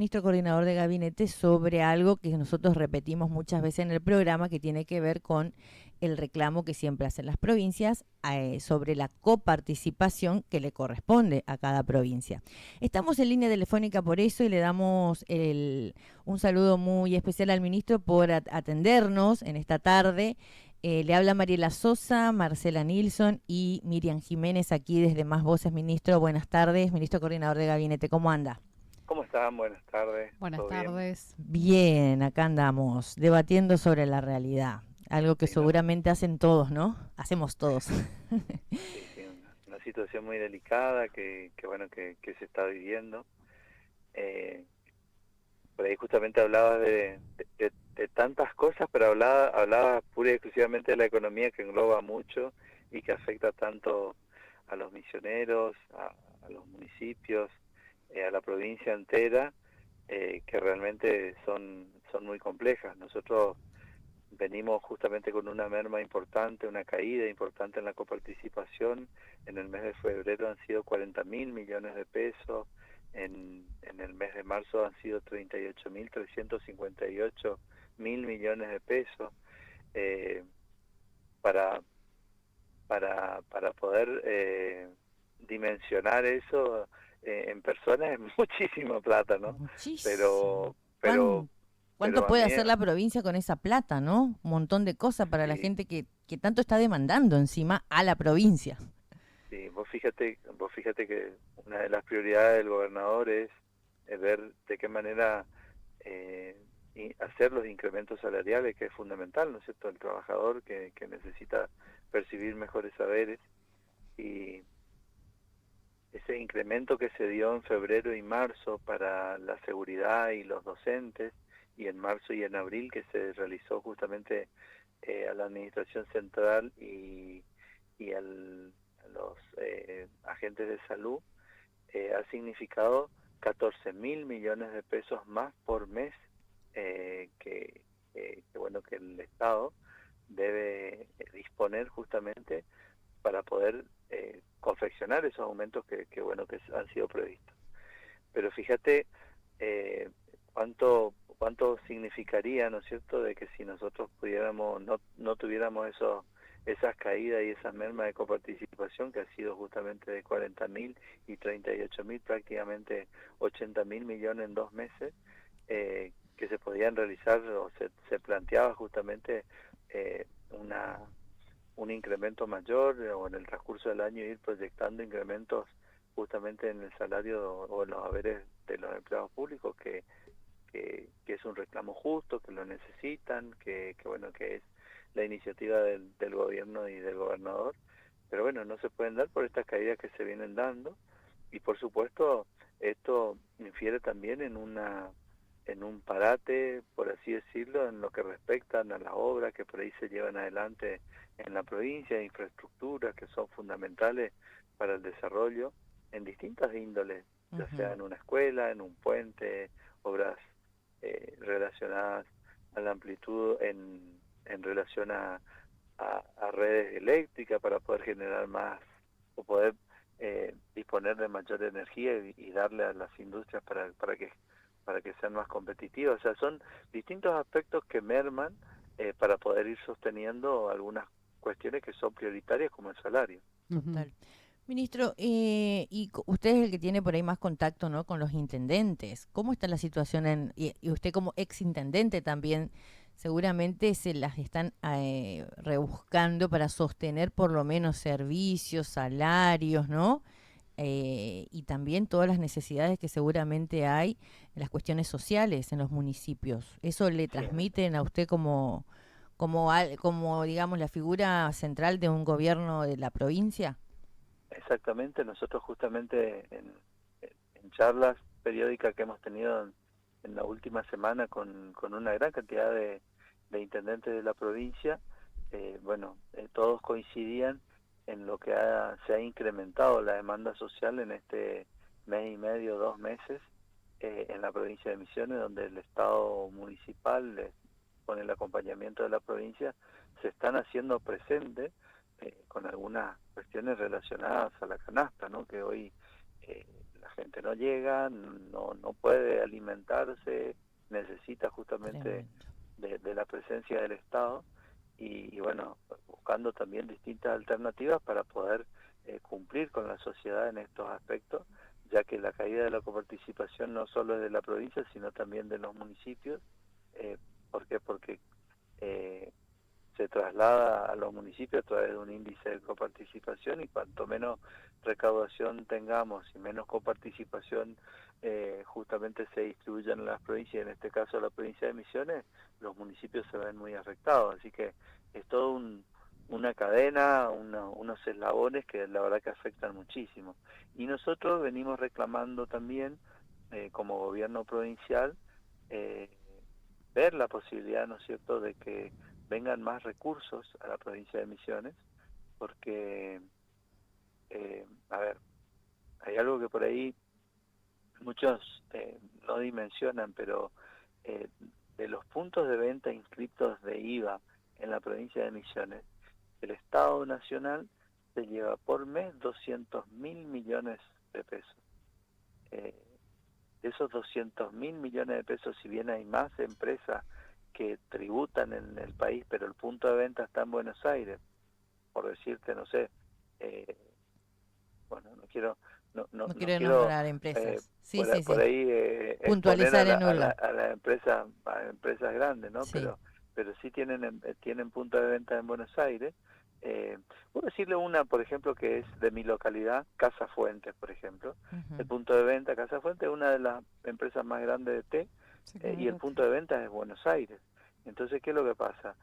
Ministro coordinador de gabinete sobre algo que nosotros repetimos muchas veces en el programa, que tiene que ver con el reclamo que siempre hacen las provincias sobre la coparticipación que le corresponde a cada provincia. Estamos en línea telefónica por eso y le damos un saludo muy especial al ministro por atendernos en esta tarde. Le habla Mariela Sosa, Marcela Nilsson y Miriam Jiménez aquí desde Más Voces. Ministro, buenas tardes. Ministro coordinador de gabinete, ¿cómo anda? ¿Cómo están? Buenas tardes. Buenas ¿Todo bien? tardes. Bien, acá andamos debatiendo sobre la realidad, algo que Sí, ¿no? seguramente hacen todos, ¿no? Hacemos todos. Sí, sí, una situación muy delicada que se está viviendo. Eh, por ahí justamente hablaba de tantas cosas, pero hablaba pura y exclusivamente de la economía que engloba mucho y que afecta tanto a los misioneros, a los municipios, a la provincia entera, que realmente son muy complejas. Nosotros venimos justamente con una merma importante, una caída importante en la coparticipación. En el mes de febrero han sido 40.000 millones de pesos, en el mes de marzo han sido 38.358.000 millones de pesos. Eh, para, para poder dimensionar eso en personas es muchísima plata, ¿no? Muchísimo. Pero, pero, ¿Cuánto pero a puede mí hacer la provincia con esa plata, no? Un montón de cosas para la sí. gente que tanto está demandando encima a la provincia. Sí, vos fíjate que una de las prioridades del gobernador es ver de qué manera hacer los incrementos salariales, que es fundamental, ¿no es cierto? El trabajador que necesita percibir mejores saberes, y ese incremento que se dio en febrero y marzo para la seguridad y los docentes, y en marzo y en abril que se realizó justamente a la administración central y a los agentes de salud, ha significado 14.000 millones de pesos más por mes, que el Estado debe disponer justamente para poder confeccionar esos aumentos que han sido previstos. Pero fíjate cuánto significaría, ¿no es cierto?, de que si nosotros pudiéramos, no tuviéramos esas caídas y esas mermas de coparticipación, que ha sido justamente de 40.000 y 38.000, prácticamente 80.000 millones en 2 meses, que se podían realizar, o se planteaba justamente un incremento mayor, o en el transcurso del año ir proyectando incrementos justamente en el salario o en los haberes de los empleados públicos, que es un reclamo justo, que lo necesitan, que es la iniciativa del gobierno y del gobernador. Pero bueno, no se pueden dar por estas caídas que se vienen dando, y por supuesto esto infiere también en un parate, por así decirlo, en lo que respectan a las obras que por ahí se llevan adelante en la provincia, infraestructuras que son fundamentales para el desarrollo en distintas índoles, ya sea Ujú. en una escuela, en un puente, obras relacionadas a la amplitud en relación a redes eléctricas para poder generar más, o poder disponer de mayor energía y darle a las industrias para que sean más competitivas. O sea, son distintos aspectos que merman para poder ir sosteniendo algunas cuestiones que son prioritarias, como el salario. Ujú. Total. Ministro, usted es el que tiene por ahí más contacto, ¿no?, con los intendentes. ¿Cómo está la situación y usted como ex intendente también seguramente se las están rebuscando para sostener por lo menos servicios, salarios, ¿no? Y también todas las necesidades que seguramente hay en las cuestiones sociales en los municipios. ¿Eso le Sí, transmiten a usted como digamos, la figura central de un gobierno de la provincia? exactamente. Nosotros justamente en charlas periódicas que hemos tenido en la última semana con una gran cantidad de intendentes de la provincia, todos coincidían en lo que se ha incrementado la demanda social en este mes y medio, 2 meses, en la provincia de Misiones, donde el Estado municipal, con el acompañamiento de la provincia, se están haciendo presentes con algunas cuestiones relacionadas a la canasta, ¿no? Que hoy la gente no llega, no puede alimentarse, necesita justamente de la presencia del Estado y bueno, buscando también distintas alternativas para poder cumplir con la sociedad en estos aspectos, ya que la caída de la coparticipación no solo es de la provincia, sino también de los municipios. ¿Por qué? Porque se traslada a los municipios a través de un índice de coparticipación y cuanto menos recaudación tengamos y menos coparticipación justamente se distribuyan en las provincias, en este caso la provincia de Misiones, los municipios se ven muy afectados, así que es todo una cadena, unos eslabones que la verdad que afectan muchísimo. Y nosotros venimos reclamando también como gobierno provincial ver la posibilidad, ¿no es cierto?, de que vengan más recursos a la provincia de Misiones, porque, a ver, hay algo que por ahí muchos no dimensionan, pero de los puntos de venta inscriptos de IVA en la provincia de Misiones, el Estado Nacional se lleva por mes 200.000 millones de pesos. De esos 200.000 millones de pesos, si bien hay más empresas que tributan en el país, pero el punto de venta está en Buenos Aires, por decirte, no sé, bueno, no quiero quiero nombrar empresas. Sí, por ahí exponer puntualizar en algo. a las empresas grandes, ¿no? Sí. Pero sí tienen punto de venta en Buenos Aires. Puedo decirle una, por ejemplo, que es de mi localidad, Casa Fuentes, por ejemplo. El punto de venta Casa Fuentes es una de las empresas más grandes de té, y el punto de venta es Buenos Aires. Entonces, ¿qué es lo que pasa?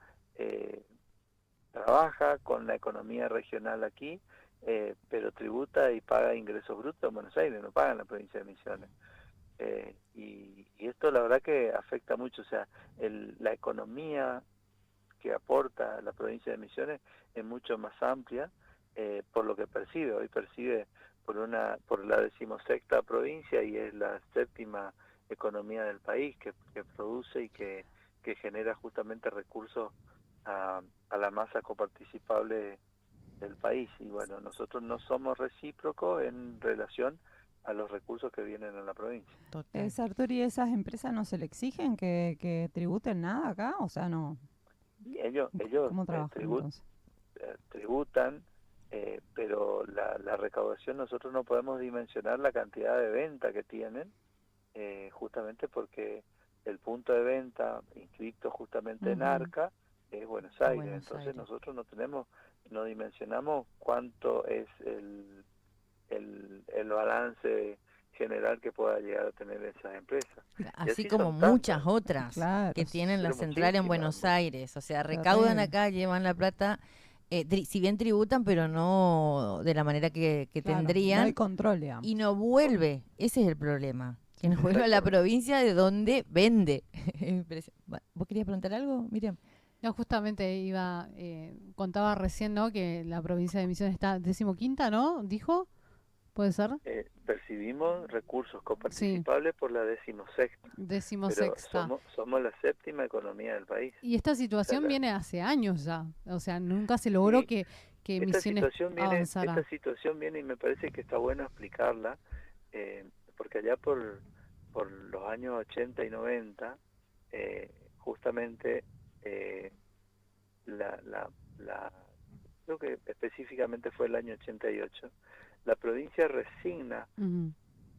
Trabaja con la economía regional aquí, pero tributa y paga ingresos brutos en Buenos Aires, no paga en la provincia de Misiones. Y esto la verdad que afecta mucho, o sea, la economía que aporta la provincia de Misiones es mucho más amplia por lo que percibe. Hoy percibe por la 16ª provincia y es la 7ª economía del país que produce y que genera justamente recursos a la masa coparticipable del país. Y bueno, nosotros no somos recíprocos en relación a los recursos que vienen a la provincia. Sartori, ¿esas empresas no se le exigen que tributen nada acá? O sea, no. Y ellos ¿Cómo trabajan entonces? tributan, pero la recaudación nosotros no podemos dimensionar la cantidad de venta que tienen, justamente porque el punto de venta inscrito justamente en ARCA es Buenos Aires. Entonces nosotros no dimensionamos cuánto es el balance general que pueda llegar a tener esas empresas. Así como muchas otras que tienen la central en Buenos Aires, o sea, recaudan acá, llevan la plata, si bien tributan, pero no de la manera que tendrían. No hay control, digamos. Y no vuelve, ese es el problema, que no vuelve a la provincia de donde vende. ¿Vos querías preguntar algo, Miriam? No, justamente contaba recién, ¿no?, que la provincia de Misiones está 15ª, ¿no? ¿Dijo? ¿Puede ser? Percibimos recursos coparticipables por la 16ª. 16ª. Pero somos la 7ª economía del país. Y esta situación viene hace años ya. O sea, nunca se logró que Misiones avanzara. Esta situación viene y me parece que está bueno explicarla, porque allá por los años 80 y 90, justamente creo que específicamente fue el año 88, la provincia resigna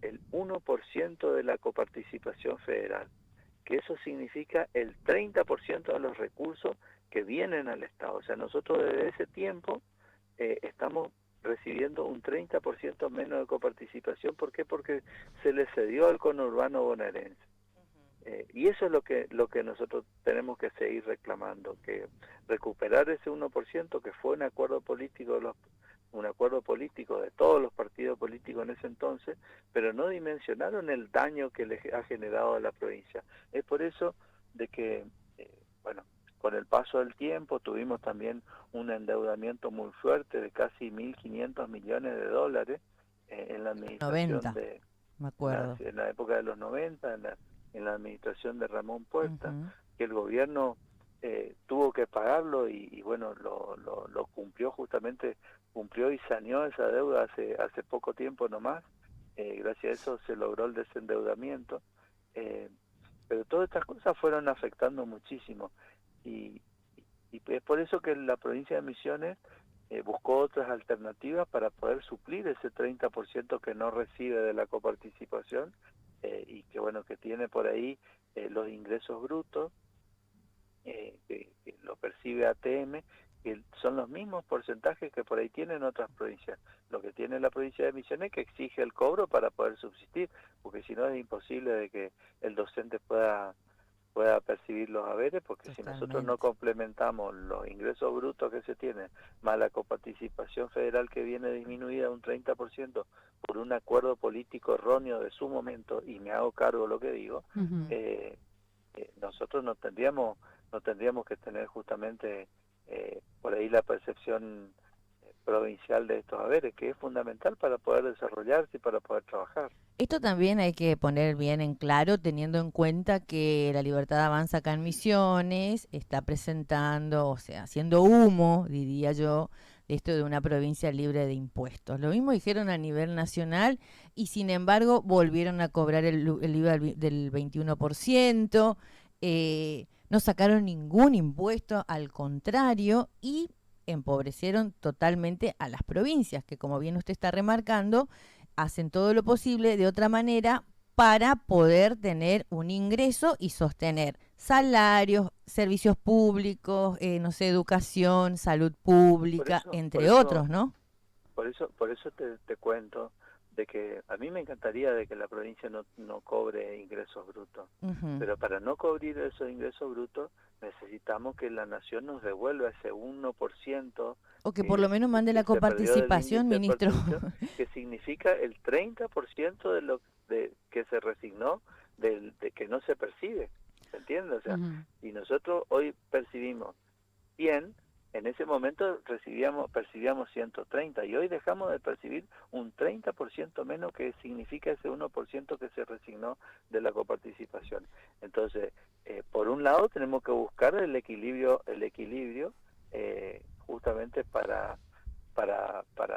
el 1% de la coparticipación federal, que eso significa el 30% de los recursos que vienen al Estado. O sea, nosotros desde ese tiempo estamos recibiendo un 30% menos de coparticipación. ¿Por qué? Porque se le cedió al conurbano bonaerense. Y eso es lo que nosotros tenemos que seguir reclamando, que recuperar ese 1%, que fue un acuerdo político de todos los partidos políticos en ese entonces, pero no dimensionaron el daño que le ha generado a la provincia. Es por eso de que, bueno, con el paso del tiempo tuvimos también un endeudamiento muy fuerte de casi 1.500 millones de dólares en la administración 90, me acuerdo. en la época de los 90, en la administración de Ramón Puerta, que el gobierno tuvo que pagarlo y bueno, lo cumplió y saneó esa deuda hace poco tiempo nomás, gracias a eso se logró el desendeudamiento, pero todas estas cosas fueron afectando muchísimo, y es por eso que la provincia de Misiones buscó otras alternativas para poder suplir ese 30% que no recibe de la coparticipación, y que bueno, que tiene por ahí los ingresos brutos, que lo percibe ATM, que son los mismos porcentajes que por ahí tienen otras provincias. Lo que tiene la provincia de Misiones es que exige el cobro para poder subsistir, porque si no es imposible de que el docente pueda percibir los haberes, porque si nosotros no Totalmente. complementamos los ingresos brutos que se tienen, más la coparticipación federal que viene disminuida un 30% por un acuerdo político erróneo de su momento, y me hago cargo de lo que digo, Ujú. nosotros no tendríamos que tener justamente por ahí la percepción provincial de estos haberes, que es fundamental para poder desarrollarse y para poder trabajar. Esto también hay que poner bien en claro, teniendo en cuenta que la Libertad Avanza acá en Misiones está presentando, o sea, haciendo humo, diría yo, de esto de una provincia libre de impuestos. Lo mismo dijeron a nivel nacional y sin embargo volvieron a cobrar el IVA del 21%, no sacaron ningún impuesto, al contrario, y empobrecieron totalmente a las provincias, que como bien usted está remarcando, hacen todo lo posible de otra manera para poder tener un ingreso y sostener salarios, servicios públicos, no sé, educación, salud pública, Por entre eso otros, ¿no? Por eso te cuento de que a mí me encantaría de que la provincia no cobre ingresos brutos, Ujú. pero para no cubrir esos ingresos brutos necesitamos que la nación nos devuelva ese 1% O que por lo menos mande que la se perdió del coparticipación, índice de ministro. participación, que significa el 30% de lo que se resignó de que no se percibe, ¿se entiende? O sea, Ujú. y nosotros hoy percibimos 100, en ese momento percibíamos 130, y hoy dejamos de percibir un 30% menos, que significa ese 1% que se resignó de la coparticipación. Entonces, por un lado tenemos que buscar el equilibrio justamente para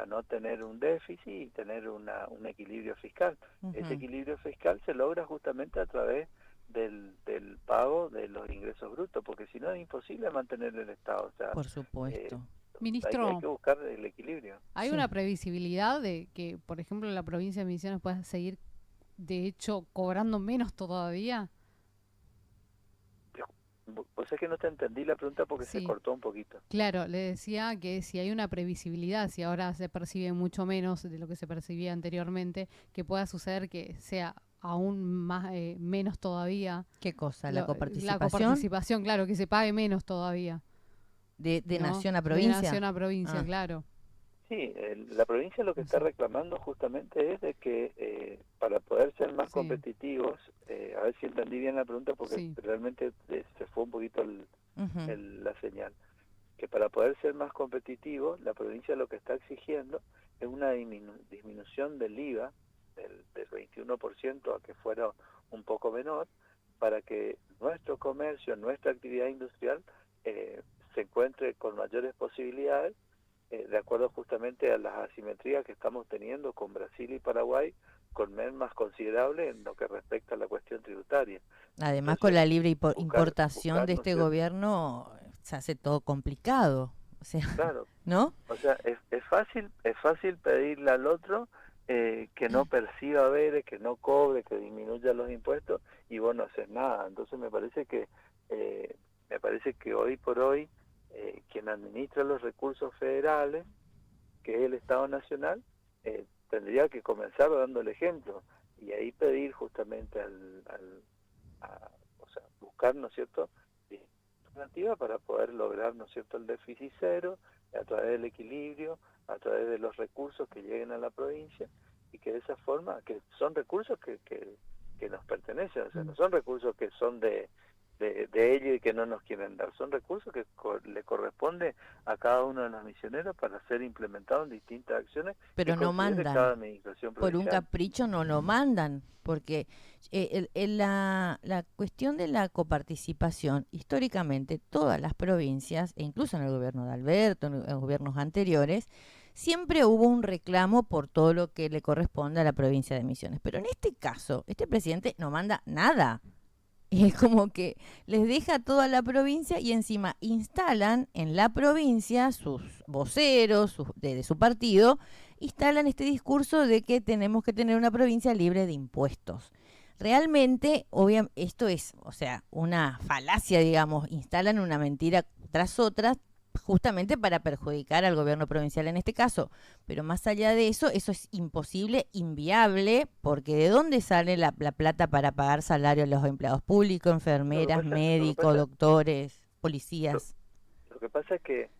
no tener un déficit y tener un equilibrio fiscal. Ese Ujú. equilibrio fiscal se logra justamente a través del pago de los ingresos brutos, porque si no es imposible mantener el Estado. O sea, Por eh, supuesto. hay Ministro, que buscar el equilibrio. ¿hay Sí. una previsibilidad de que, por ejemplo, la provincia de Misiones pueda seguir, de hecho, cobrando menos todavía? Pues es que no te entendí la pregunta porque se Sí, cortó un poquito. claro, le decía que si hay una previsibilidad, si ahora se percibe mucho menos de lo que se percibía anteriormente, que pueda suceder que sea aún más menos todavía ¿Qué cosa? ¿La la coparticipación coparticipación, claro, que se pague menos todavía, de ¿no? nación a De provincia? nación a provincia, Ah, claro. Sí, la provincia lo que No está sé. reclamando justamente es de que para poder ser más Sí, competitivos, a ver si entendí bien la pregunta porque sí. realmente se fue un poquito ujú. la señal, que para poder ser más competitivos, la provincia lo que está exigiendo es una disminución del IVA del 21% a que fuera un poco menor, para que nuestro comercio, nuestra actividad industrial se encuentre con mayores posibilidades, de acuerdo justamente a las asimetrías que estamos teniendo con Brasil y Paraguay, con mermas considerables en lo que respecta a la cuestión tributaria. Además, con Entonces, la libre importación buscar, de ¿no es este cierto? gobierno, se hace todo complicado. O sea, Claro, ¿no? o sea, es fácil pedirle al otro que no perciba haberes, que no cobre, que disminuya los impuestos, y vos no haces nada. Entonces me parece que hoy por hoy quien administra los recursos federales, que es el Estado Nacional, tendría que comenzar dando el ejemplo, y ahí pedir justamente o sea, buscar, ¿no es cierto?, alternativa para poder lograr, ¿no es cierto?, el déficit cero, a través del equilibrio, a través de los recursos que lleguen a la provincia, y que de esa forma, que son recursos que nos pertenecen, o sea, no son recursos que son de ellos y que no nos quieren dar, son recursos que le corresponde a cada uno de los misioneros para ser implementados en distintas acciones que Pero no considere cada mandan. administración Por un provincial. capricho no lo mandan, porque la cuestión de la coparticipación, históricamente todas las provincias, e incluso en el gobierno de Alberto, en los gobiernos anteriores, siempre hubo un reclamo por todo lo que le corresponde a la provincia de Misiones. Pero en este caso, este presidente no manda nada. Y es como que les deja todo a la provincia y encima instalan en la provincia sus voceros de su partido, instalan este discurso de que tenemos que tener una provincia libre de impuestos. Realmente, esto es, o sea, una falacia, digamos, instalan una mentira tras otra justamente para perjudicar al gobierno provincial en este caso. Pero más allá de eso es imposible, inviable, porque ¿de dónde sale la plata para pagar salario a los empleados públicos, enfermeras, médicos, doctores, policías? Lo que pasa es que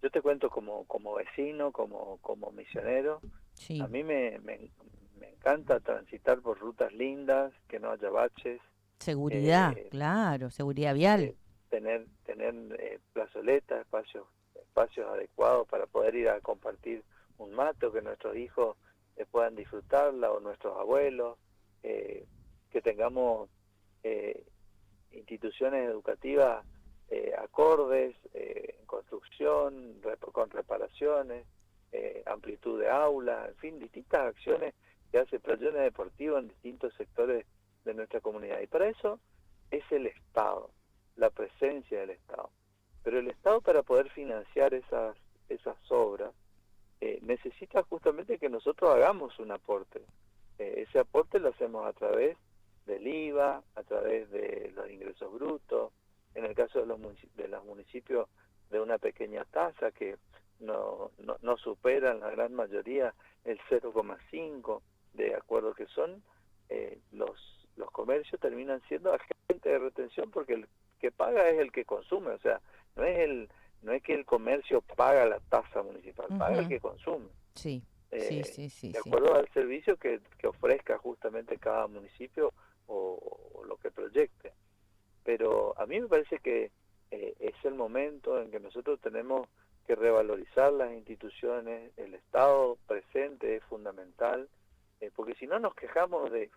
yo te cuento como vecino, como misionero, Sí. a mí me encanta transitar por rutas lindas, que no haya baches. Seguridad, claro, seguridad vial. Tener plazoletas, espacios adecuados para poder ir a compartir un mate, o que nuestros hijos puedan disfrutarla, o nuestros abuelos, que tengamos instituciones educativas acordes, en construcción, con reparaciones, amplitud de aula, en fin, distintas acciones que hace Playones Deportivos en distintos sectores de nuestra comunidad. Y para eso es el Estado, la presencia del Estado. Pero el Estado, para poder financiar esas obras, necesita justamente que nosotros hagamos un aporte. Ese aporte lo hacemos a través del IVA, a través de los ingresos brutos, en el caso de los municipios de una pequeña tasa que no superan la gran mayoría el 0,5, de acuerdo que son, los comercios terminan siendo agentes de retención, porque el que paga es el que consume, o sea, no es que el comercio paga la tasa municipal, paga el que consume. Sí, sí. De acuerdo al servicio que ofrezca justamente cada municipio o lo que proyecte. Pero a mí me parece que es el momento en que nosotros tenemos que revalorizar las instituciones, el Estado presente es fundamental, porque si no nos quejamos de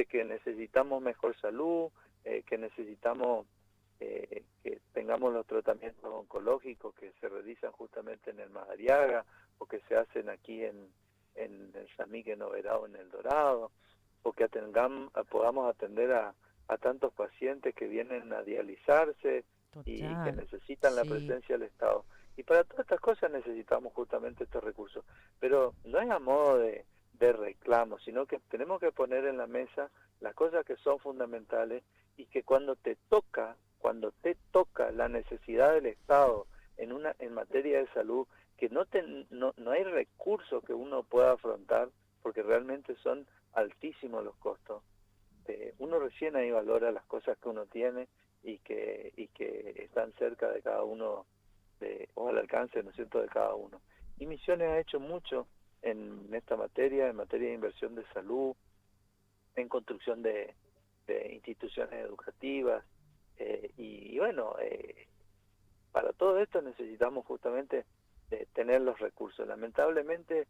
que necesitamos mejor salud, que necesitamos que tengamos los tratamientos oncológicos que se realizan justamente en el Madariaga, o que se hacen aquí en el San Miguel Noverado, en El Dorado, o que podamos atender a tantos pacientes que vienen a dializarse. Total, y que necesitan la presencia del Estado. Y para todas estas cosas necesitamos justamente estos recursos. Pero no es a modo de reclamo, sino que tenemos que poner en la mesa las cosas que son fundamentales, y que cuando te toca la necesidad del Estado en materia de salud, que no hay recursos que uno pueda afrontar, porque realmente son altísimos los costos. Uno recién ahí valora las cosas que uno tiene y que están cerca de cada uno, o al alcance, ¿no es cierto?, de cada uno. Y Misiones ha hecho mucho en esta materia, en materia de inversión de salud, en construcción de instituciones educativas, y bueno, para todo esto necesitamos justamente tener los recursos. Lamentablemente,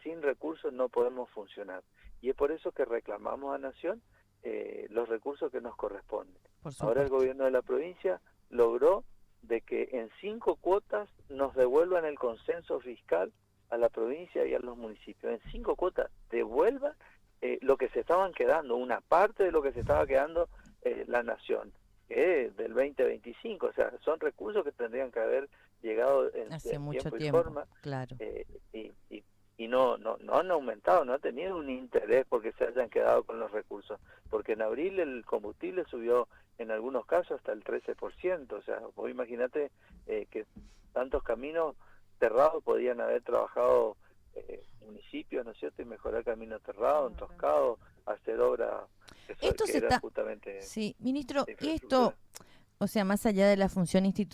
sin recursos no podemos funcionar, y es por eso que reclamamos a Nación los recursos que nos corresponden. Ahora el gobierno de la provincia logró de que en 5 cuotas nos devuelvan el consenso fiscal a la provincia y a los municipios. En 5 cuotas devuelvan lo que se estaban quedando, una parte de lo que se estaba quedando la Nación, del 2025. O sea, son recursos que tendrían que haber llegado hace mucho tiempo y tiempo, forma, claro. Y no han aumentado, no ha tenido un interés porque se hayan quedado con los recursos, porque en abril el combustible subió en algunos casos hasta el 13%, o sea, vos imagínate que tantos caminos cerrados podían haber trabajado municipios, ¿no es cierto?, y mejorar caminos cerrados, entoscados, hacer obras esto que eran justamente... Sí, ministro, y esto, o sea, más allá de la función institucional,